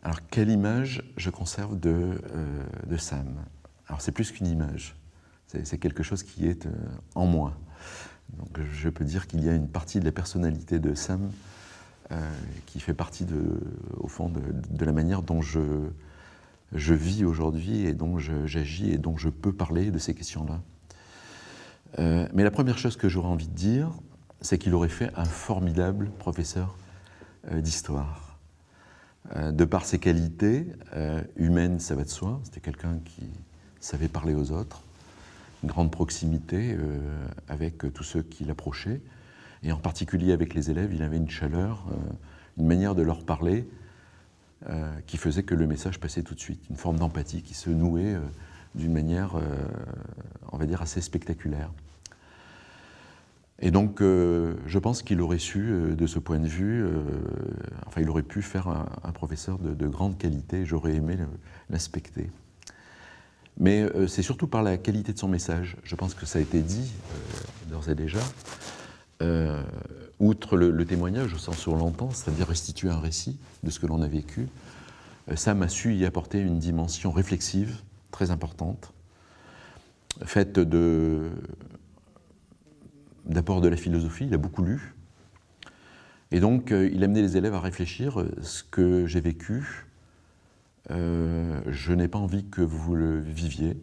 Alors, quelle image je conserve de Sam? Alors, c'est plus qu'une image, c'est quelque chose qui est en moi. Donc, je peux dire qu'il y a une partie de la personnalité de Sam qui fait partie, au fond, de la manière dont je vis aujourd'hui et dont j'agis et dont je peux parler de ces questions-là. Mais la première chose que j'aurais envie de dire, c'est qu'il aurait fait un formidable professeur d'histoire. De par ses qualités humaines, ça va de soi, c'était quelqu'un qui savait parler aux autres, une grande proximité avec tous ceux qui l'approchaient, et en particulier avec les élèves, il avait une chaleur, une manière de leur parler qui faisait que le message passait tout de suite, une forme d'empathie qui se nouait d'une manière, on va dire, assez spectaculaire. Et donc, je pense qu'il aurait su, de ce point de vue, enfin, il aurait pu faire un professeur de grande qualité, j'aurais aimé l'inspecter. Mais c'est surtout par la qualité de son message. Je pense que ça a été dit, d'ores et déjà. Outre le témoignage au sens où on l'entend, c'est-à-dire restituer un récit de ce que l'on a vécu, Sam a su y apporter une dimension réflexive très importante, faite d'apports de la philosophie, il a beaucoup lu, et donc il amenait les élèves à réfléchir, ce que j'ai vécu, je n'ai pas envie que vous le viviez,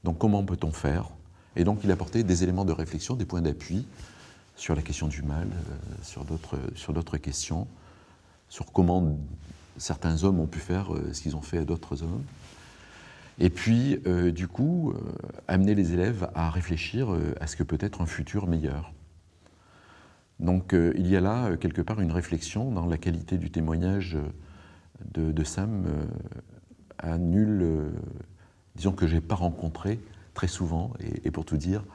donc comment peut-on faire? Et donc il apportait des éléments de réflexion, des points d'appui sur la question du mal, sur d'autres questions, sur comment certains hommes ont pu faire ce qu'ils ont fait à d'autres hommes. Et puis, du coup, amener les élèves à réfléchir à ce que peut être un futur meilleur. Donc, il y a là, quelque part, une réflexion dans la qualité du témoignage de Sam à nul, disons que je n'ai pas rencontré très souvent, et pour tout dire,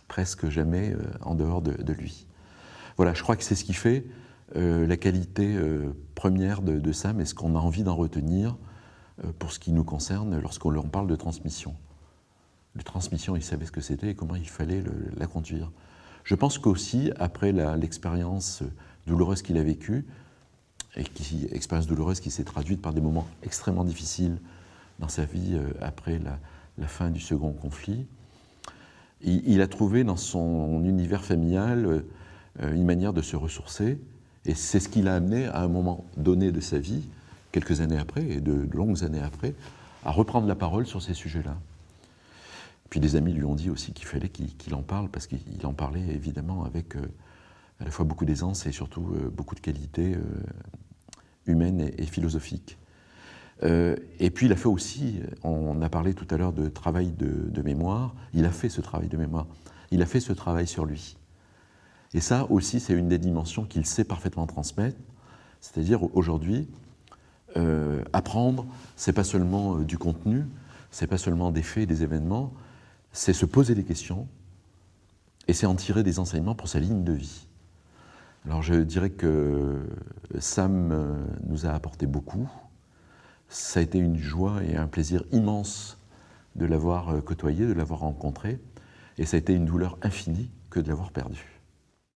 presque jamais en dehors de lui. Voilà, je crois que c'est ce qui fait la qualité première de Sam et ce qu'on a envie d'en retenir pour ce qui nous concerne lorsqu'on leur parle de transmission. La transmission, il savait ce que c'était et comment il fallait la conduire. Je pense qu'aussi, après l'expérience douloureuse qu'il a vécue, et expérience douloureuse qui s'est traduite par des moments extrêmement difficiles dans sa vie après la fin du second conflit, il a trouvé dans son univers familial une manière de se ressourcer, et c'est ce qui l'a amené à un moment donné de sa vie, quelques années après, et de longues années après, à reprendre la parole sur ces sujets-là. Puis des amis lui ont dit aussi qu'il fallait qu'il en parle, parce qu'il en parlait évidemment avec à la fois beaucoup d'aisance et surtout beaucoup de qualités humaines et philosophiques. Et puis il a fait aussi, on a parlé tout à l'heure de travail de mémoire, il a fait ce travail de mémoire, il a fait ce travail sur lui. Et ça aussi, c'est une des dimensions qu'il sait parfaitement transmettre, c'est-à-dire aujourd'hui, apprendre, c'est pas seulement du contenu, c'est pas seulement des faits, des événements, c'est se poser des questions et c'est en tirer des enseignements pour sa ligne de vie. Alors je dirais que Sam nous a apporté beaucoup. Ça a été une joie et un plaisir immense de l'avoir côtoyé, de l'avoir rencontré, et ça a été une douleur infinie que de l'avoir perdu.